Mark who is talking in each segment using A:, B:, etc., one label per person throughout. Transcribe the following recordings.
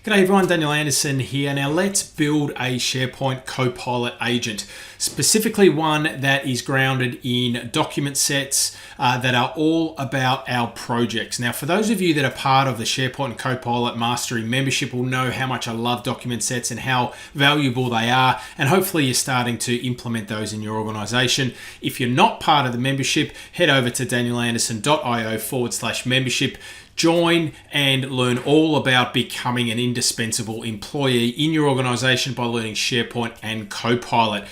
A: G'day everyone, Daniel Anderson here. Now let's build a SharePoint Copilot agent, specifically one that is grounded in document sets that are all about our projects. Now for those of you that are part of the SharePoint Copilot Mastery membership will know how much I love document sets and how valuable they are, and hopefully you're starting to implement those in your organization. If you're not part of the membership, head over to danielanderson.io/membership. Join and learn all about becoming an indispensable employee in your organization by learning SharePoint and Copilot.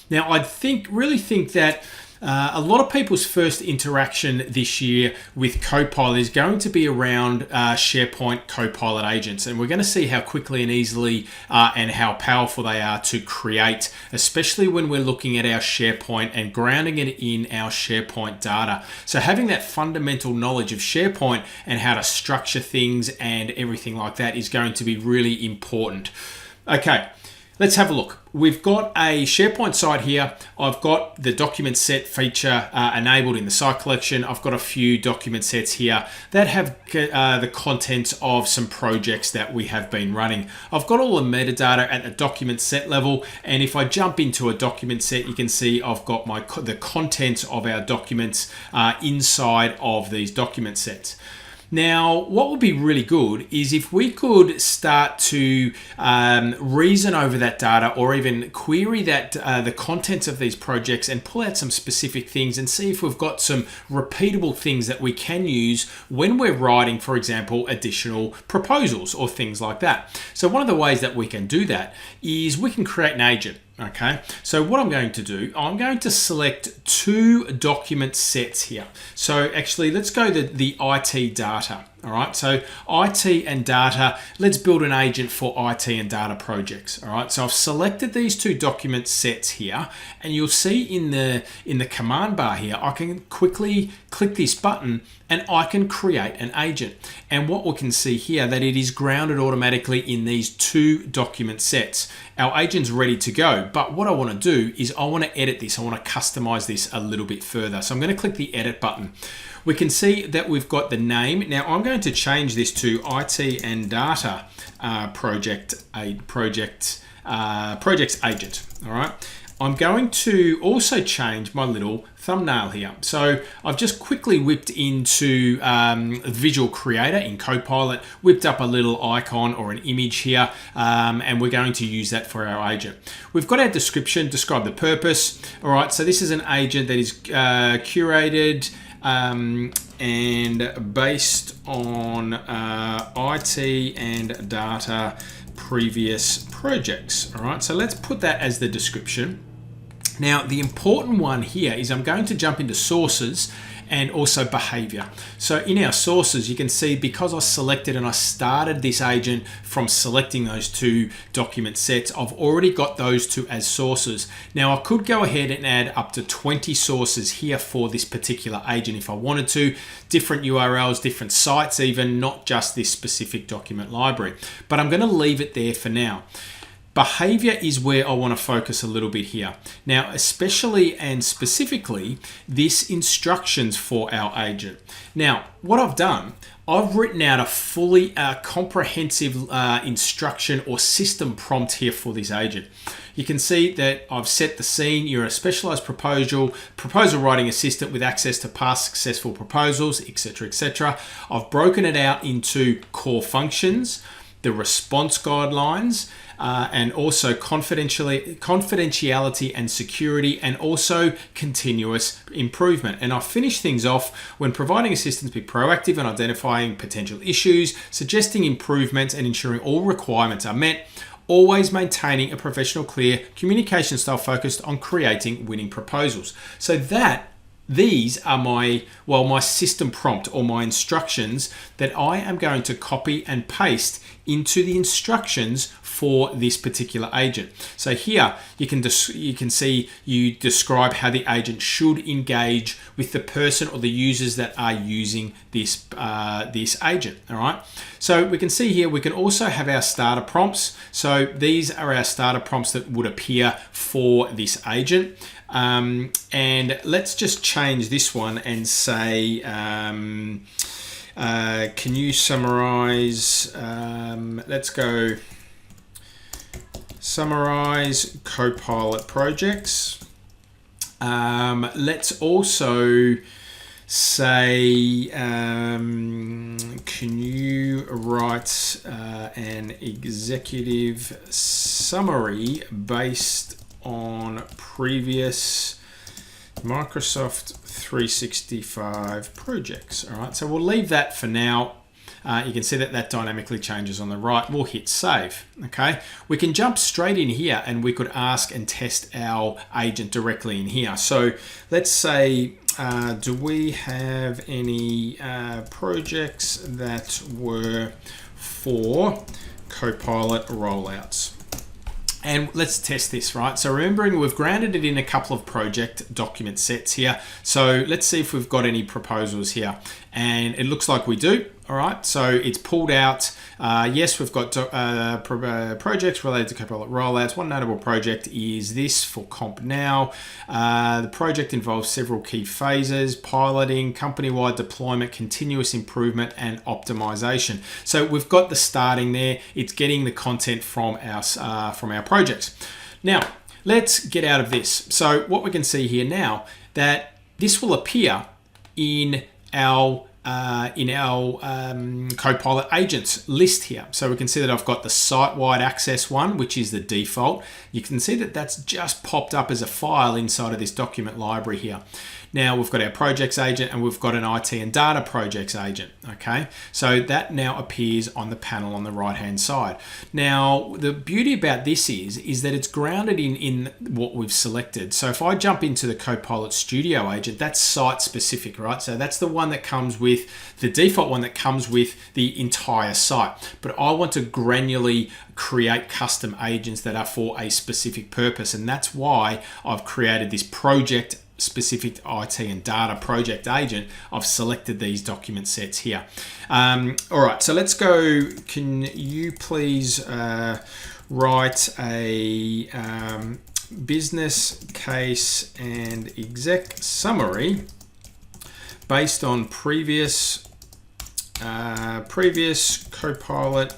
A: Now, I really think that a lot of people's first interaction this year with Copilot is going to be around SharePoint Copilot agents, and we're going to see how quickly and easily and how powerful they are to create, especially when we're looking at our SharePoint and grounding it in our SharePoint data. So having that fundamental knowledge of SharePoint and how to structure things and everything like that is going to be really important. Okay. Let's have a look. We've got a SharePoint site here. I've got the document set feature enabled in the site collection. I've got a few document sets here that have the contents of some projects that we have been running. I've got all the metadata at the document set level, and if I jump into a document set, you can see I've got the contents of our documents inside of these document sets. Now, what would be really good is if we could start to reason over that data or even query that the contents of these projects and pull out some specific things and see if we've got some repeatable things that we can use when we're writing, for example, additional proposals or things like that. So one of the ways that we can do that is we can create an agent. Okay, so what I'm going to do, I'm going to select two document sets here. So actually, let's go to the IT data. All right, so IT and data, let's build an agent for IT and data projects. All right, so I've selected these two document sets here, and you'll see in the command bar here, I can quickly click this button and I can create an agent. And what we can see here that it is grounded automatically in these two document sets. Our agent's ready to go, but what I want to do is I want to edit this. I want to customize this a little bit further. So I'm going to click the edit button. We can see that we've got the name. Now I'm going to change this to IT and Data Projects Agent. All right. I'm going to also change my little thumbnail here. So I've just quickly whipped into Visual Creator in Copilot, whipped up a little icon or an image here, and we're going to use that for our agent. We've got our description, describe the purpose. All right, so this is an agent that is curated and based on IT and data previous projects. All right, so let's put that as the description. Now, the important one here is I'm going to jump into sources and also behavior. So in our sources, you can see because I selected and I started this agent from selecting those two document sets, I've already got those two as sources. Now I could go ahead and add up to 20 sources here for this particular agent if I wanted to, different URLs, different sites even, not just this specific document library. But I'm gonna leave it there for now. Behavior is where I want to focus a little bit here. Now, especially and specifically, this instructions for our agent. Now, what I've done, I've written out a fully comprehensive instruction or system prompt here for this agent. You can see that I've set the scene. You're a specialized proposal writing assistant with access to past successful proposals, etc., etc. I've broken it out into core functions, the response guidelines, and also confidentiality and security, and also continuous improvement. And I finish things off when providing assistance, be proactive in identifying potential issues, suggesting improvements, and ensuring all requirements are met, always maintaining a professional, clear communication style focused on creating winning proposals. So these are my system prompt or my instructions that I am going to copy and paste into the instructions for this particular agent. So here you can see you describe how the agent should engage with the person or the users that are using this agent. All right. So we can see here we can also have our starter prompts. So these are our starter prompts that would appear for this agent. And let's just change this one and say Can you summarize? Let's go summarize Copilot projects. Let's also say, can you write an executive summary based on previous Microsoft 365 projects? All right, so we'll leave that for now. You can see that that dynamically changes on the right. We'll hit save. Okay, we can jump straight in here and we could ask and test our agent directly in here. So let's say, do we have any projects that were for Copilot rollouts? And let's test this, right? So remembering we've grounded it in a couple of project document sets here. So let's see if we've got any proposals here. And it looks like we do. All right, so it's pulled out. Yes, we've got projects related to Copilot rollouts. One notable project is this for Comp Now. The project involves several key phases: piloting, company-wide deployment, continuous improvement, and optimization. So we've got the starting there. It's getting the content from our projects. Now, let's get out of this. So what we can see here now, that this will appear in our Copilot agents list here. So we can see that I've got the site-wide access one, which is the default. You can see that that's just popped up as a file inside of this document library here. Now we've got our projects agent and we've got an IT and data projects agent. Okay, so that now appears on the panel on the right hand side. Now the beauty about this is that it's grounded in what we've selected. So if I jump into the Copilot Studio agent, that's site specific, right? So that's the one that comes with the default one that comes with the entire site. But I want to granularly create custom agents that are for a specific purpose, and that's why I've created this project specific IT and data project agent. I've selected these document sets here. All right, so let's go. Can you please write a business case and exec summary based on previous Copilot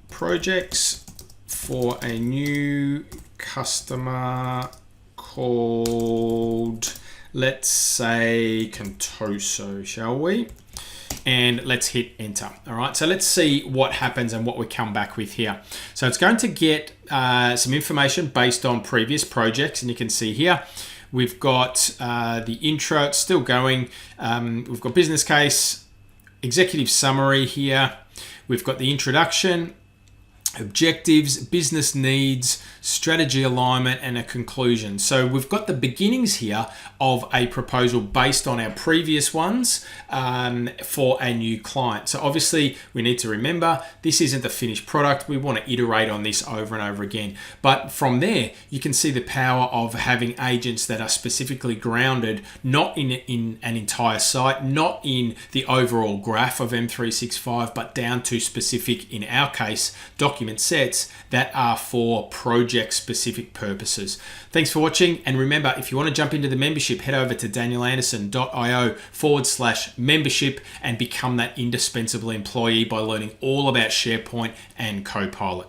A: projects for a new customer called, let's say, Contoso, shall we? And let's hit enter. All right, so let's see what happens and what we come back with here. So it's going to get some information based on previous projects, and you can see here we've got the intro, it's still going. We've got business case, executive summary here. We've got the introduction, objectives, business needs, strategy alignment, and a conclusion. So we've got the beginnings here of a proposal based on our previous ones for a new client. So obviously we need to remember this isn't the finished product. We want to iterate on this over and over again. But from there, you can see the power of having agents that are specifically grounded, not in an entire site, not in the overall graph of M365, but down to specific, in our case, document sets that are for project specific purposes. Thanks for watching, and remember, if you want to jump into the membership, head over to danielanderson.io/membership and become that indispensable employee by learning all about SharePoint and Copilot.